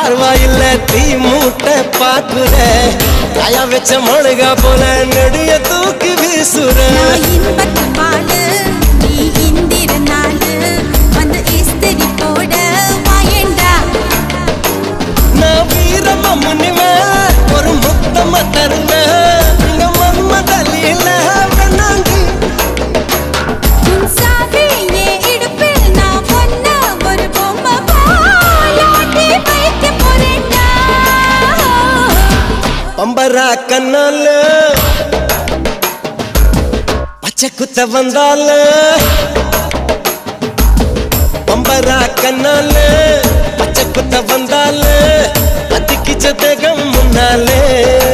பார்வாயில்ல தீ மூட்டை பாக்குற காயா வச்ச மணுகா போல நெடிய தூக்கி வீசுற நான் வீரமா முன்னிவேன் ஒரு முத்தமா தருவேன் இங்க மன்மதலில வேணாண்டி பம்பரா கண்ணால பச்சை குத்த வந்தால பம்பரா கண்ணால பச்சை குத்த வந்தால அதிக்கிச்ச தேகம் முன்னாலே